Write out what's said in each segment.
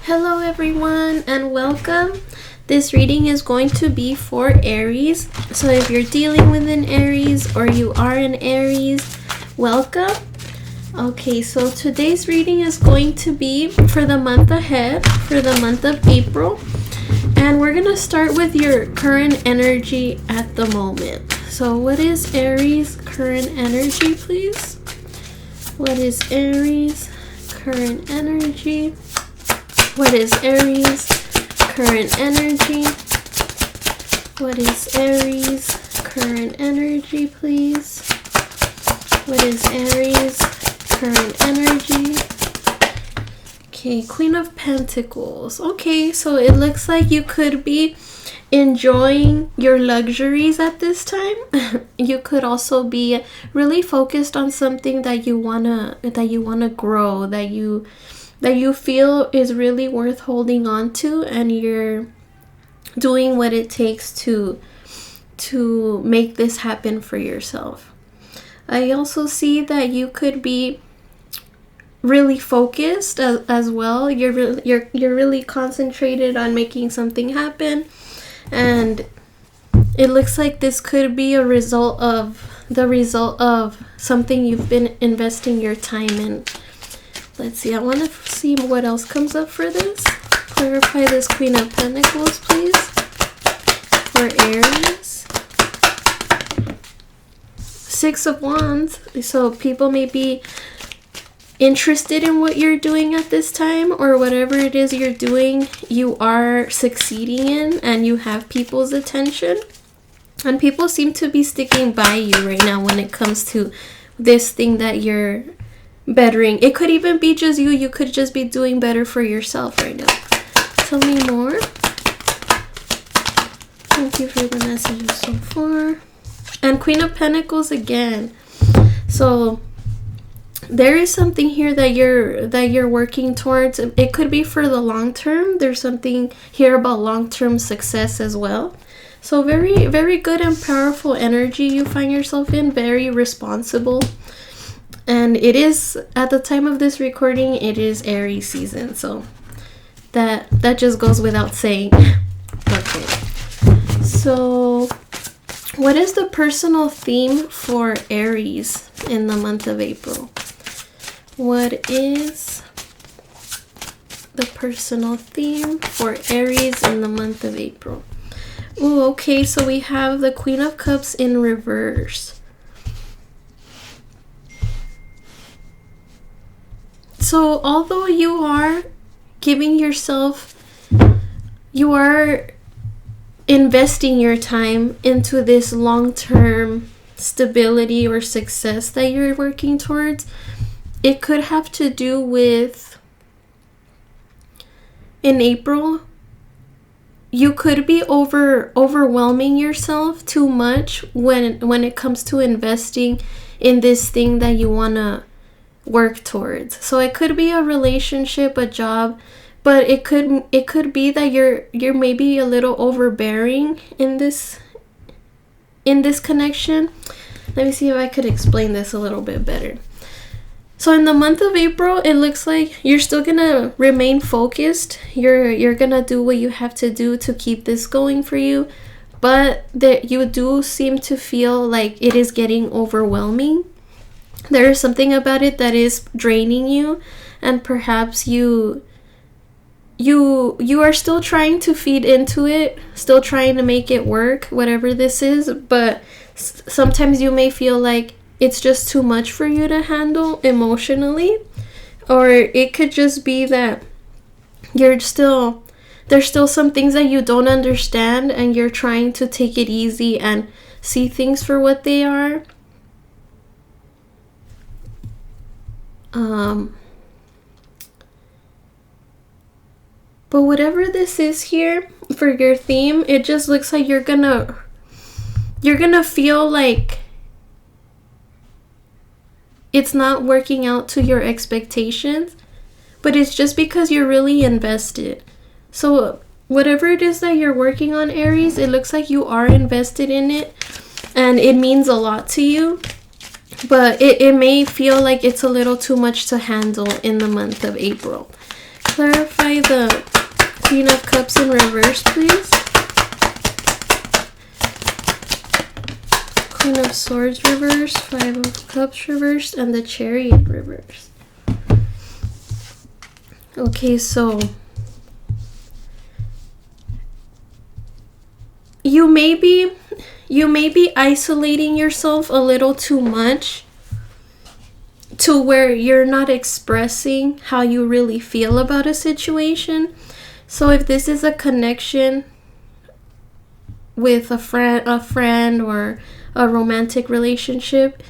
Hello everyone and welcome. This reading is going to be for Aries. So if you're dealing with an Aries or you are an Aries, welcome. Okay, so today's reading is going to be for the month ahead, for the month of April. And we're going to start with your current energy at the moment. So what is Aries' current energy, please? What is Aries' current energy? What is Aries' current energy? What is Aries' current energy, please? What is Aries' current energy? Okay, Queen of Pentacles. Okay, so it looks like you could be enjoying your luxuries at this time. You could also be really focused on something that you wanna grow, that you feel is really worth holding on to, and you're doing what it takes to make this happen for yourself. I also see that you could be really focused as well. You're really concentrated on making something happen, and it looks like this could be the result of something you've been investing your time in. Let's see, I want to see what else comes up for this. Clarify this Queen of Pentacles, please, for Aries. Six of Wands. So people may be interested in what you're doing at this time, or whatever it is you're doing, you are succeeding in, and you have people's attention. And people seem to be sticking by you right now when it comes to this thing that you're bettering. It could even be just you. You could just be doing better for yourself right now. Tell me more. Thank you for the messages so far. And Queen of Pentacles again. So there is something here that you're working towards. It could be for the long term. There's something here about long-term success as well. So very, very good and powerful energy you find yourself in. Very responsible. And it is, at the time of this recording, it is Aries season. So that just goes without saying. Okay. So what is the personal theme for Aries in the month of April? What is the personal theme for Aries in the month of April? Oh, okay. So we have the Queen of Cups in reverse. So although you are giving yourself, you are investing your time into this long-term stability or success that you're working towards, it could have to do with, in April, you could be overwhelming yourself too much when it comes to investing in this thing that you want to work towards. So it could be a relationship, a job, but it could be that you're maybe a little overbearing in this connection. Let me see if I could explain this a little bit better. So in the month of April, it looks like you're still gonna remain focused. You're gonna do what you have to do to keep this going for you, but that you do seem to feel like it is getting overwhelming. There is something about it that is draining you, and perhaps you are still trying to feed into it, still trying to make it work, whatever this is, but sometimes you may feel like it's just too much for you to handle emotionally, or it could just be that there's still some things that you don't understand, and you're trying to take it easy and see things for what they are. But whatever this is here for your theme, it just looks like you're gonna feel like it's not working out to your expectations, but it's just because you're really invested. So whatever it is that you're working on, Aries, it looks like you are invested in it, and it means a lot to you. But it may feel like it's a little too much to handle in the month of April. Clarify the Queen of Cups in reverse, please. Queen of Swords reverse, Five of Cups reverse, and the Chariot reverse. Okay, so you may be isolating yourself a little too much to where you're not expressing how you really feel about a situation. So if this is a connection with a friend or a romantic relationship,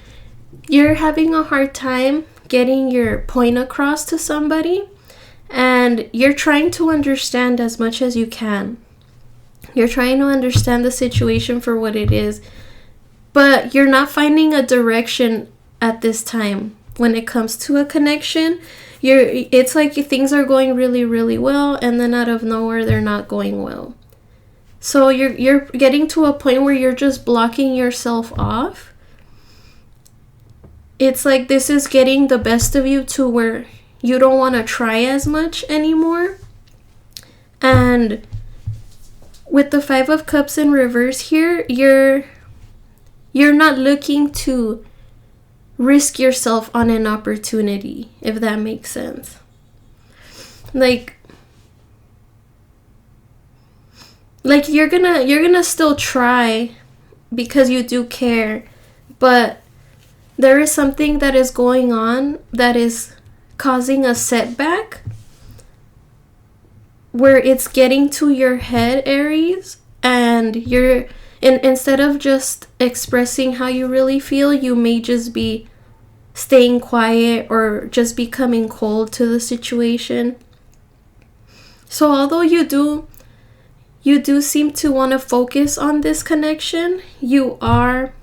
you're having a hard time getting your point across to somebody, and you're trying to understand as much as you can. You're trying to understand the situation for what it is, but you're not finding a direction at this time when it comes to a connection. It's like things are going really, really well, and then out of nowhere they're not going well. So you're getting to a point where you're just blocking yourself off. It's like this is getting the best of you to where you don't want to try as much anymore. And with the Five of Cups in reverse here, you're not looking to risk yourself on an opportunity, if that makes sense. Like you're gonna still try because you do care, but there is something that is going on that is causing a setback where it's getting to your head, Aries, and instead of just expressing how you really feel, you may just be staying quiet or just becoming cold to the situation. So although you do seem to want to focus on this connection, you are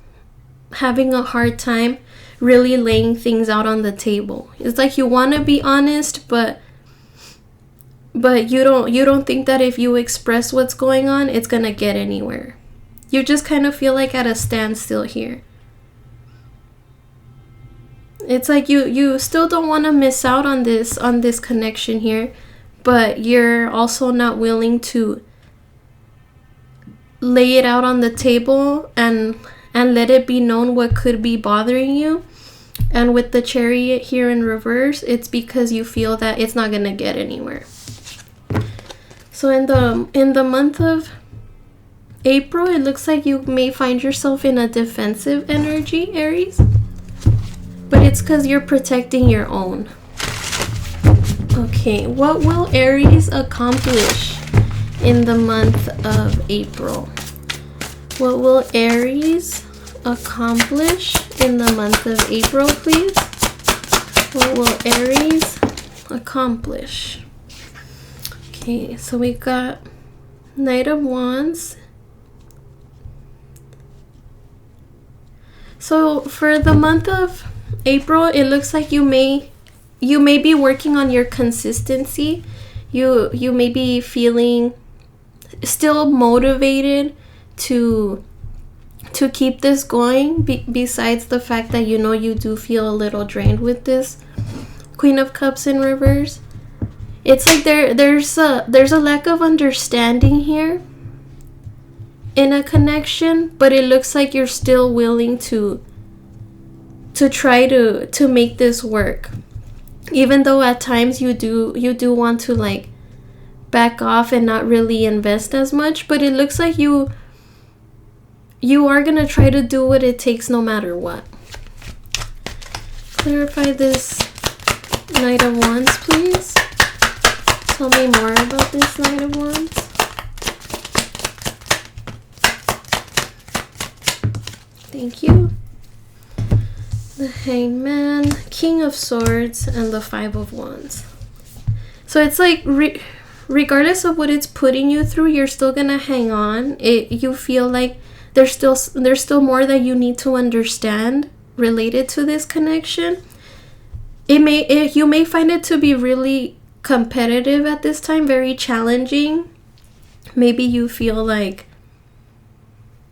having a hard time really laying things out on the table. It's like you want to be honest, but you don't think that if you express what's going on, it's going to get anywhere. You just kind of feel like at a standstill here. It's like you still don't want to miss out on this connection here, but you're also not willing to lay it out on the table and let it be known what could be bothering you. And with the Chariot here in reverse, it's because you feel that it's not going to get anywhere. So in the month of April, it looks like you may find yourself in a defensive energy, Aries. But it's because you're protecting your own. Okay, what will Aries accomplish in the month of April? What will Aries accomplish in the month of April, please? What will Aries accomplish? Okay, so we got Knight of Wands. So for the month of April, it looks like you may be working on your consistency. You may be feeling still motivated to keep this going, besides the fact that you do feel a little drained with this Queen of Cups in reverse. It's like there's a lack of understanding here in a connection, but it looks like you're still willing to try to make this work, even though at times you do want to like back off and not really invest as much. But it looks like you are gonna try to do what it takes no matter what. Clarify this Knight of Wands, please. Tell me more about this Knight of Wands. Thank you. The Hangman, King of Swords, and the Five of Wands. So it's like regardless of what it's putting you through, you're still gonna hang on. You feel like there's still more that you need to understand related to this connection. You may find it to be really competitive at this time, very challenging. Maybe you feel like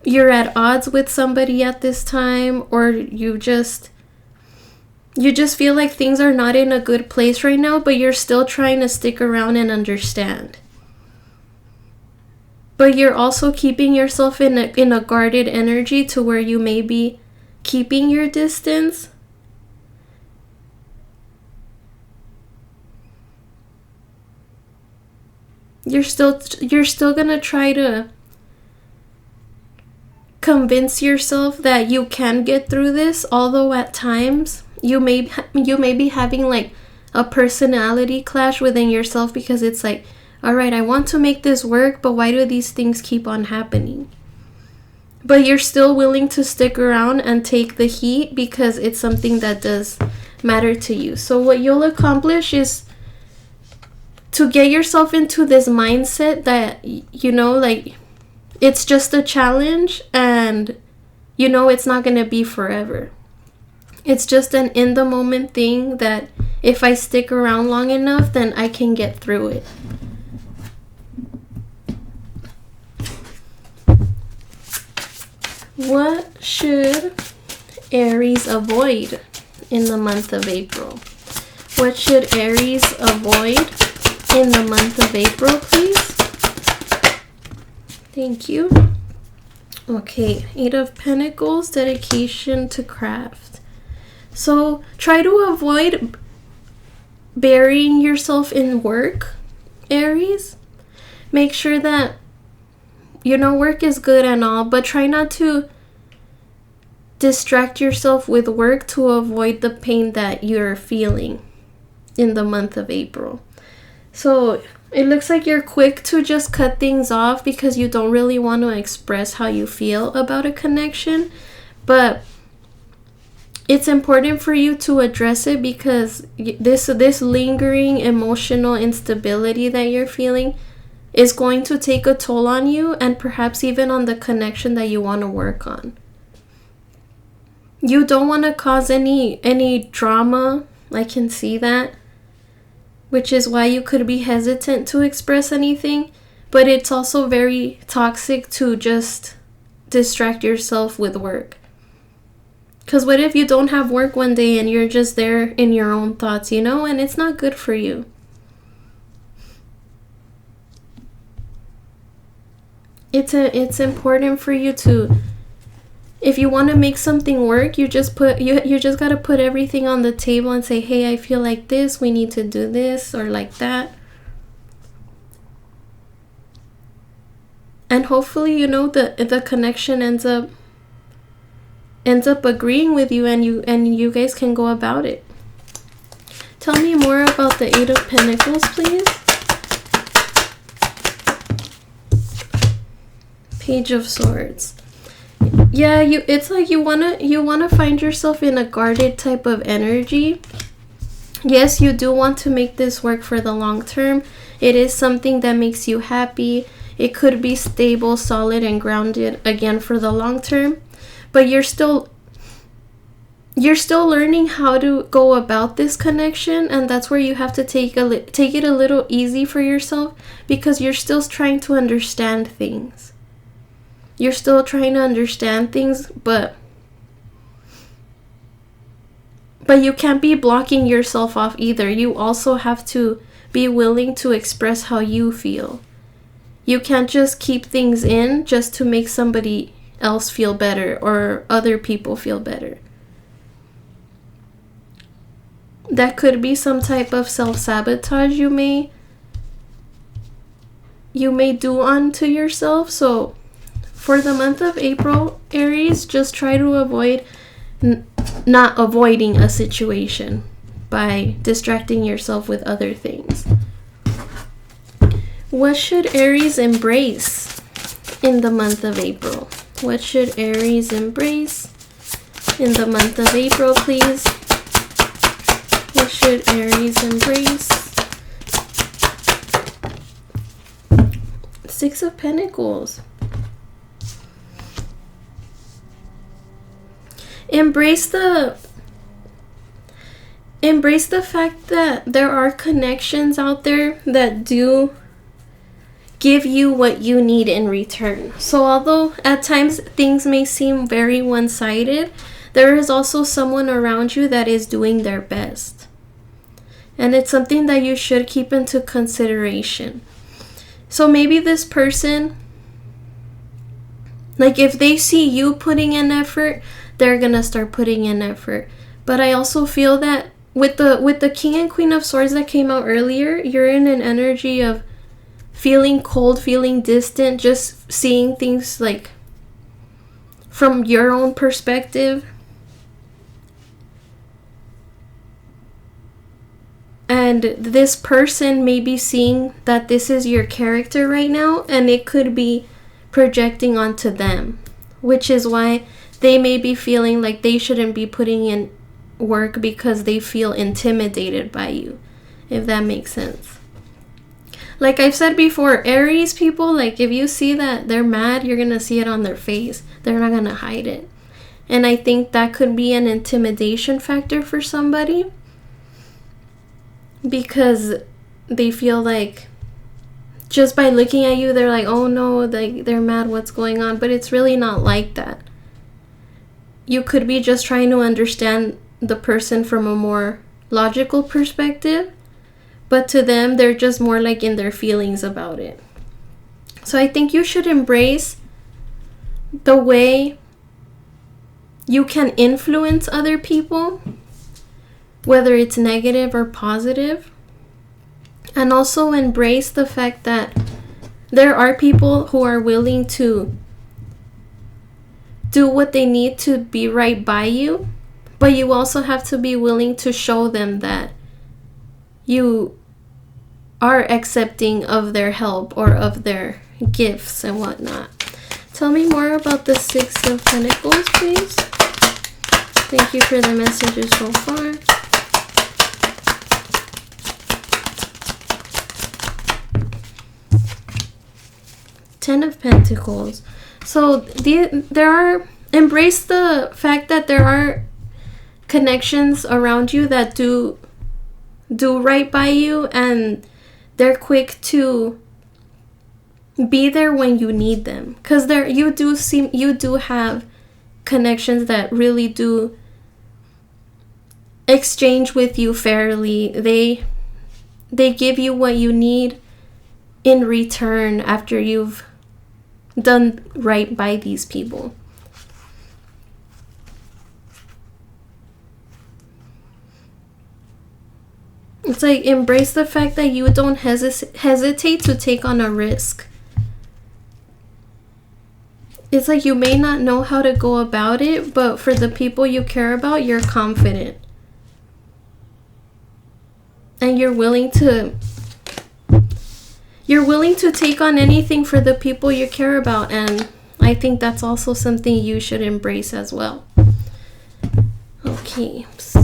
you're at odds with somebody at this time, or you just You just feel like things are not in a good place right now, but you're still trying to stick around and understand. But you're also keeping yourself in a guarded energy to where you may be keeping your distance. You're still gonna try to convince yourself that you can get through this, although at times you may be having like a personality clash within yourself, because it's like, all right, I want to make this work, but why do these things keep on happening? But you're still willing to stick around and take the heat because it's something that does matter to you. So what you'll accomplish is to get yourself into this mindset that, you know, like, it's just a challenge, and you know it's not going to be forever. It's just an in the moment thing that if I stick around long enough, then I can get through it. What should Aries avoid in the month of April? What should Aries avoid in the month of April, please? Thank you. Okay, 8 of Pentacles, dedication to craft. So try to avoid burying yourself in work, Aries. Make sure that, you know, work is good and all, but try not to distract yourself with work to avoid the pain that you're feeling in the month of April. So it looks like you're quick to just cut things off because you don't really want to express how you feel about a connection. But it's important for you to address it, because this lingering emotional instability that you're feeling is going to take a toll on you, and perhaps even on the connection that you want to work on. You don't want to cause any drama. I can see that, which is why you could be hesitant to express anything. But it's also very toxic to just distract yourself with work. Because what if you don't have work one day and you're just there in your own thoughts, you know, and it's not good for you. It's important for you to, if you want to make something work, you just got to put everything on the table and say, hey, I feel like this, we need to do this, or like that. And hopefully, you know, the connection ends up agreeing with you, and you guys can go about it. Tell me more about the 8 of Pentacles, please. Page of Swords. Yeah, it's like you wanna find yourself in a guarded type of energy. Yes, you do want to make this work for the long term. It is something that makes you happy. It could be stable, solid, and grounded again for the long term. But you're still learning how to go about this connection, and that's where you have to take it a little easy for yourself, because you're still trying to understand things. You're still trying to understand things, but you can't be blocking yourself off either. You also have to be willing to express how you feel. You can't just keep things in just to make somebody else feel better or other people feel better. That could be some type of self-sabotage you may do unto yourself. So for the month of April, Aries, just try to avoid not avoiding a situation by distracting yourself with other things. What should Aries embrace in the month of April? What should Aries embrace in the month of April, please? What should Aries embrace? 6 of Pentacles. Embrace the fact that there are connections out there that do give you what you need in return. So although at times things may seem very one-sided, there is also someone around you that is doing their best. And it's something that you should keep into consideration. So maybe this person, like if they see you putting in effort, they're gonna start putting in effort. But I also feel that with the King and Queen of Swords that came out earlier, you're in an energy of feeling cold, feeling distant, just seeing things like from your own perspective. And this person may be seeing that this is your character right now, and it could be projecting onto them, which is why they may be feeling like they shouldn't be putting in work because they feel intimidated by you, if that makes sense. Like I've said before, Aries people, like if you see that they're mad, you're gonna see it on their face. They're not gonna hide it. And I think that could be an intimidation factor for somebody, because they feel like just by looking at you, they're like, oh no, like they're mad, what's going on? But it's really not like that. You could be just trying to understand the person from a more logical perspective, but to them, they're just more like in their feelings about it. So I think you should embrace the way you can influence other people, whether it's negative or positive. And also embrace the fact that there are people who are willing to do what they need to be right by you, but you also have to be willing to show them that you are accepting of their help or of their gifts and whatnot. Tell me more about the Six of Pentacles, please. Thank you for the messages so far. Ten of Pentacles. So there are, embrace the fact that there are connections around you that do right by you, and they're quick to be there when you need them, because you do have connections that really do exchange with you fairly. They give you what you need in return after you've done right by these people. It's like embrace the fact that you don't hesitate to take on a risk. It's like you may not know how to go about it, but for the people you care about, you're confident. And you're willing to take on anything for the people you care about. And I think that's also something you should embrace as well. Okay, so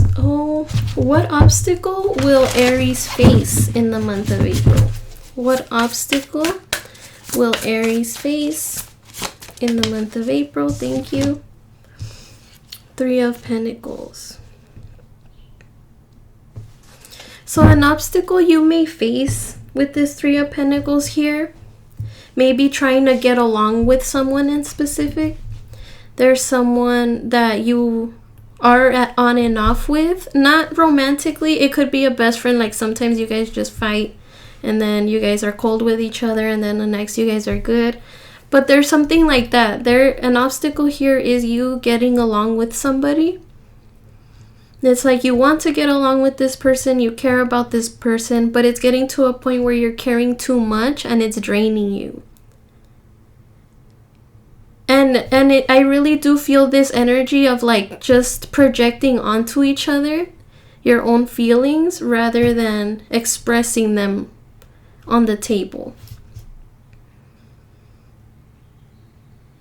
what obstacle will Aries face in the month of April? What obstacle will Aries face in the month of April? Thank you. Three of Pentacles. So an obstacle you may face with this Three of Pentacles here, maybe trying to get along with someone in specific. There's someone that you are on and off with, not romantically. It could be a best friend, like sometimes you guys just fight and then you guys are cold with each other, and then the next you guys are good. But there's something like that. An obstacle here is you getting along with somebody. It's like you want to get along with this person, you care about this person, but it's getting to a point where you're caring too much and it's draining you. I really do feel this energy of like just projecting onto each other your own feelings rather than expressing them on the table.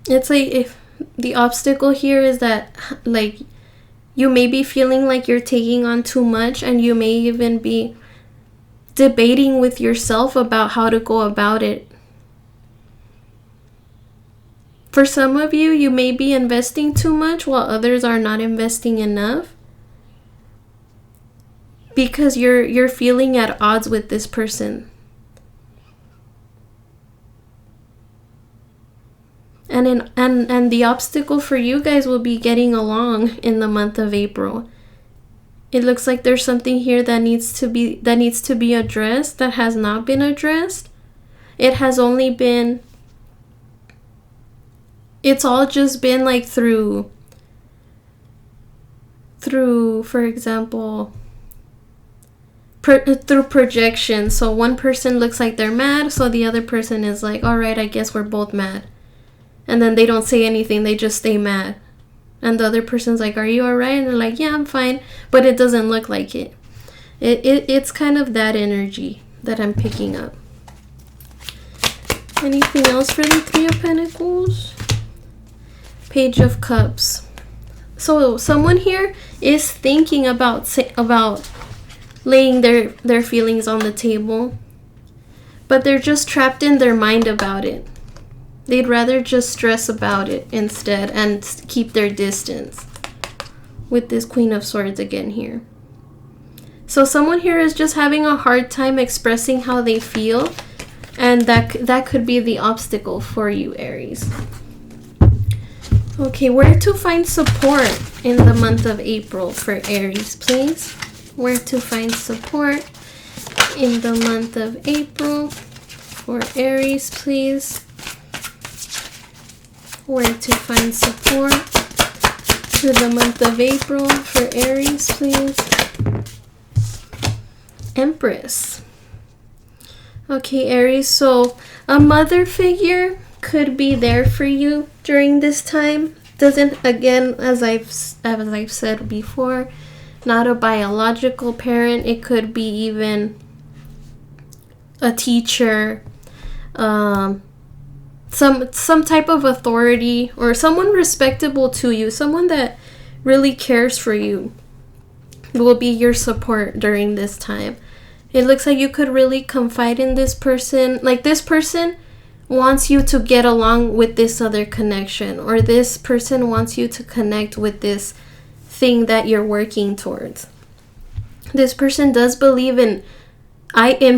It's like if the obstacle here is that like you may be feeling like you're taking on too much, and you may even be debating with yourself about how to go about it. For some of you, you may be investing too much while others are not investing enough, because you're feeling at odds with this person. And the obstacle for you guys will be getting along in the month of April. It looks like there's something here that needs to be addressed that has not been addressed. It's all just been like through, for example, through projection. So one person looks like they're mad, so the other person is like, all right, I guess we're both mad. And then they don't say anything, they just stay mad. And the other person's like, are you all right? And they're like, yeah, I'm fine. But it doesn't look like it. It's kind of that energy that I'm picking up. Anything else for the Three of Pentacles? Page of Cups. So someone here is thinking about laying their feelings on the table, but they're just trapped in their mind about it. They'd rather just stress about it instead and keep their distance. With this Queen of Swords again here. So someone here is just having a hard time expressing how they feel, and that could be the obstacle for you, Aries. Okay, where to find support in the month of April for Aries, please? Where to find support in the month of April for Aries, please? Where to find support for the month of April for Aries, please? Empress. Okay, Aries, so a mother figure could be there for you during this time. Doesn't, again, as I've said before, not a biological parent. It could be even a teacher, some type of authority, or someone respectable to you, someone that really cares for you will be your support during this time. It looks like you could really confide in this person. Like, this person wants you to get along with this other connection, or this person wants you to connect with this thing that you're working towards. This person does believe in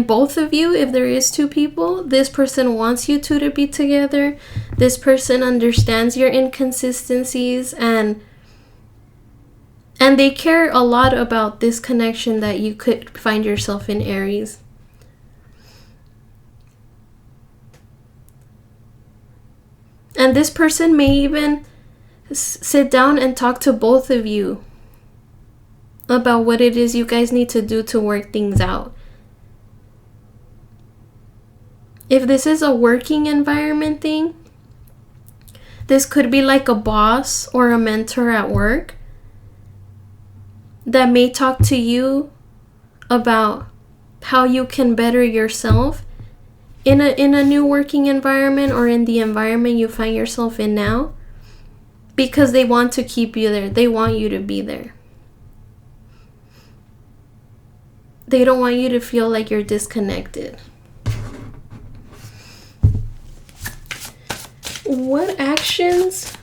both of you. If there is two people, this person wants you two to be together. This person understands your inconsistencies, and they care a lot about this connection that you could find yourself in, Aries. And this person may even sit down and talk to both of you about what it is you guys need to do to work things out. If this is a working environment thing, this could be like a boss or a mentor at work that may talk to you about how you can better yourself in a new working environment, or in the environment you find yourself in now, because they want to keep you there. They want you to be there. They don't want you to feel like you're disconnected. What actions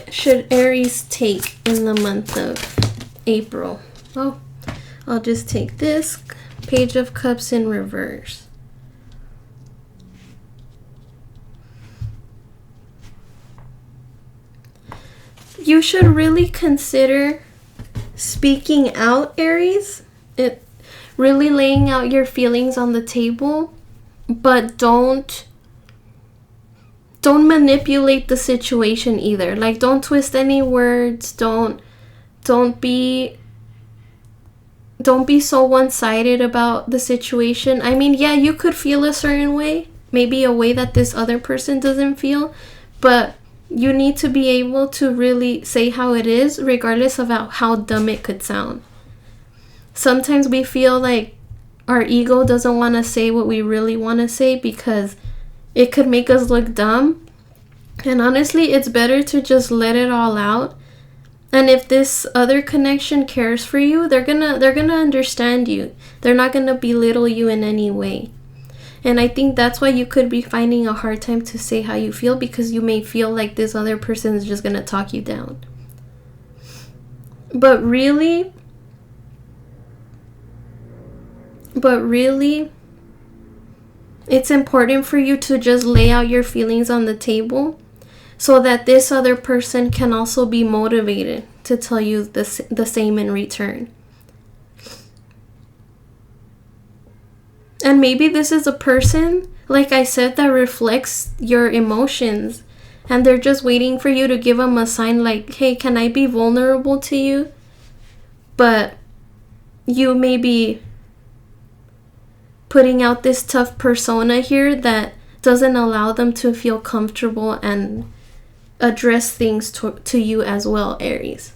should Aries take in the month of April? Oh, I'll just take this Page of Cups in reverse. You should really consider speaking out, Aries. Really laying out your feelings on the table, but don't manipulate the situation either. Like, don't twist any words. Don't be so one-sided about the situation. I mean, yeah, you could feel a certain way, maybe a way that this other person doesn't feel, but you need to be able to really say how it is, regardless of how dumb it could sound. Sometimes we feel like our ego doesn't want to say what we really want to say because it could make us look dumb. And honestly, it's better to just let it all out. And if this other connection cares for you, they're gonna understand you. They're not gonna belittle you in any way. And I think that's why you could be finding a hard time to say how you feel, because you may feel like this other person is just gonna talk you down. But really, it's important for you to just lay out your feelings on the table so that this other person can also be motivated to tell you the same in return. And maybe this is a person, like I said, that reflects your emotions, and they're just waiting for you to give them a sign like, hey, can I be vulnerable to you? But you may be putting out this tough persona here that doesn't allow them to feel comfortable and address things to you as well, Aries.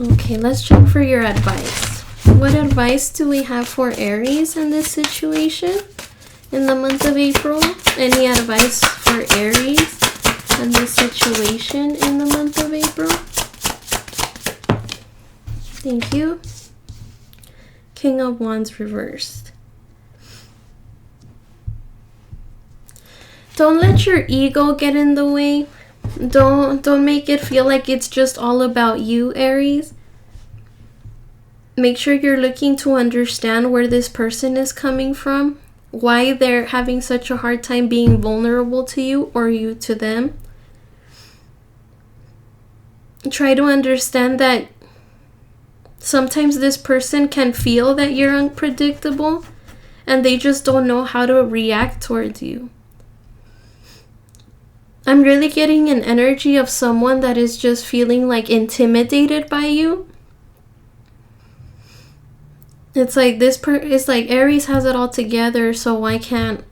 Okay, let's check for your advice. What advice do we have for Aries in this situation in the month of April? Any advice for Aries in this situation in the month of April? Thank you. King of Wands reversed. Don't let your ego get in the way. Don't make it feel like it's just all about you, Aries. Make sure you're looking to understand where this person is coming from, why they're having such a hard time being vulnerable to you or you to them. Try to understand that sometimes this person can feel that you're unpredictable and they just don't know how to react towards you. I'm really getting an energy of someone that is just feeling like intimidated by you. It's like it's like Aries has it all together, so why can't,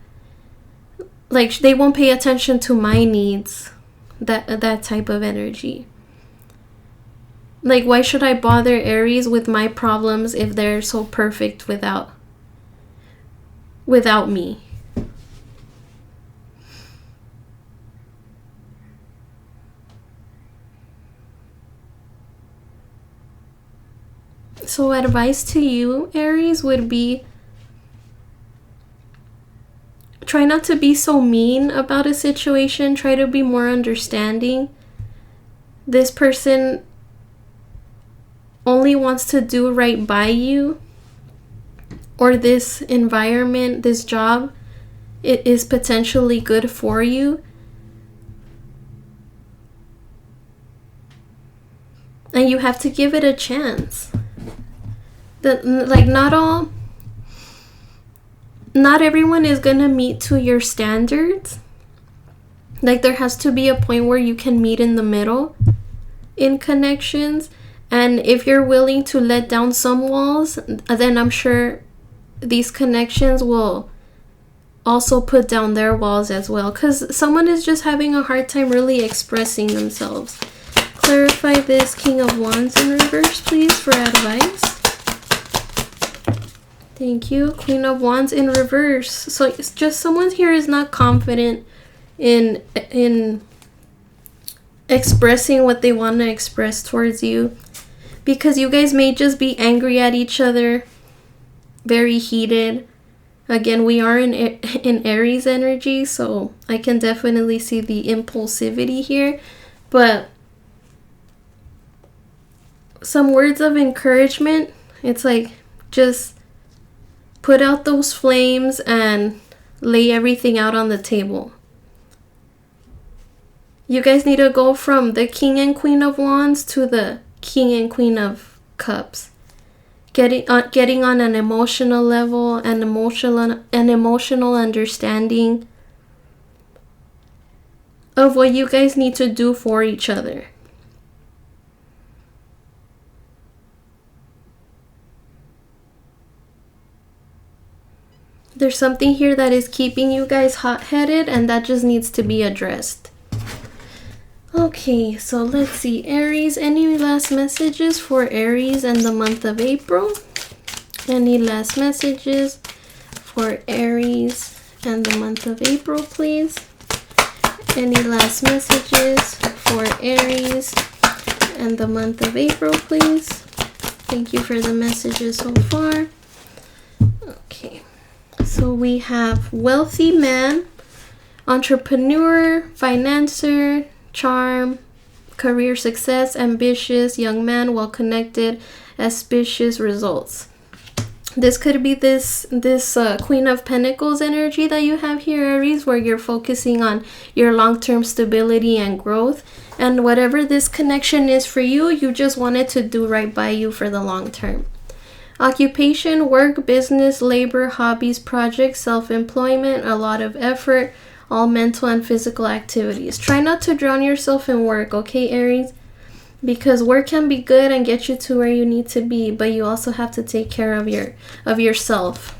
like, they won't pay attention to my needs. That type of energy. Like, why should I bother Aries with my problems if they're so perfect without me? So advice to you, Aries, would be try not to be so mean about a situation. Try to be more understanding. This person only wants to do right by you, or this environment, this job, it is potentially good for you. And you have to give it a chance. Like, not everyone is gonna meet to your standards. Like, there has to be a point where you can meet in the middle in connections. And if you're willing to let down some walls, then I'm sure these connections will also put down their walls as well. Because someone is just having a hard time really expressing themselves. Clarify this King of Wands in reverse, please, for advice. Thank you. Queen of Wands in reverse. So it's just someone here is not confident in expressing what they want to express towards you, because you guys may just be angry at each other, very heated. Again, we are in Aries energy, so I can definitely see the impulsivity here. But some words of encouragement, it's like, just put out those flames and lay everything out on the table. You guys need to go from the King and Queen of Wands to the King and Queen of Cups. Getting on an emotional level, an emotional understanding of what you guys need to do for each other. There's something here that is keeping you guys hot-headed, and that just needs to be addressed. Okay, so let's see. Aries, any last messages for Aries in the month of April? Any last messages for Aries and the month of April, please? Any last messages for Aries and the month of April, please? Thank you for the messages so far. Okay. So we have wealthy man, entrepreneur, financier, charm, career success, ambitious, young man, well-connected, auspicious results. This could be this Queen of Pentacles energy that you have here, Aries, where you're focusing on your long-term stability and growth. And whatever this connection is for you, you just want it to do right by you for the long term. Occupation, work, business, labor, hobbies, projects, self-employment, a lot of effort, all mental and physical activities. Try not to drown yourself in work, okay, Aries? Because work can be good and get you to where you need to be, but you also have to take care of yourself.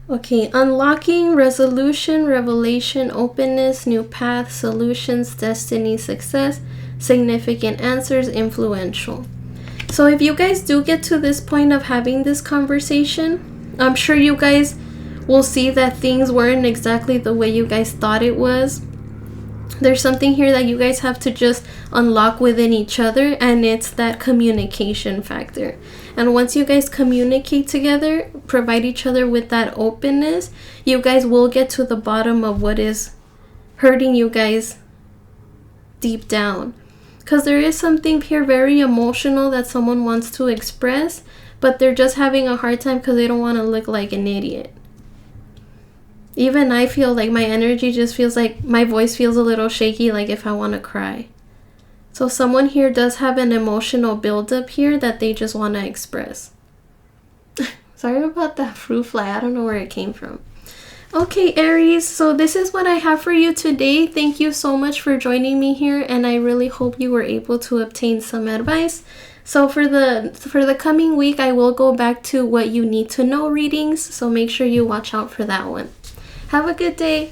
Okay, unlocking, resolution, revelation, openness, new path, solutions, destiny, success, significant answers, influential. So if you guys do get to this point of having this conversation, I'm sure you guys will see that things weren't exactly the way you guys thought it was. There's something here that you guys have to just unlock within each other, and it's that communication factor. And once you guys communicate together, provide each other with that openness, you guys will get to the bottom of what is hurting you guys deep down. Because there is something here very emotional that someone wants to express, but they're just having a hard time because they don't want to look like an idiot. Even I feel like my energy just feels like my voice feels a little shaky, like if I want to cry. So someone here does have an emotional buildup here that they just want to express. Sorry about that fruit fly. I don't know where it came from. Okay, Aries, so this is what I have for you today. Thank you so much for joining me here, and I really hope you were able to obtain some advice. So for the coming week, I will go back to what you need to know readings, so make sure you watch out for that one. Have a good day.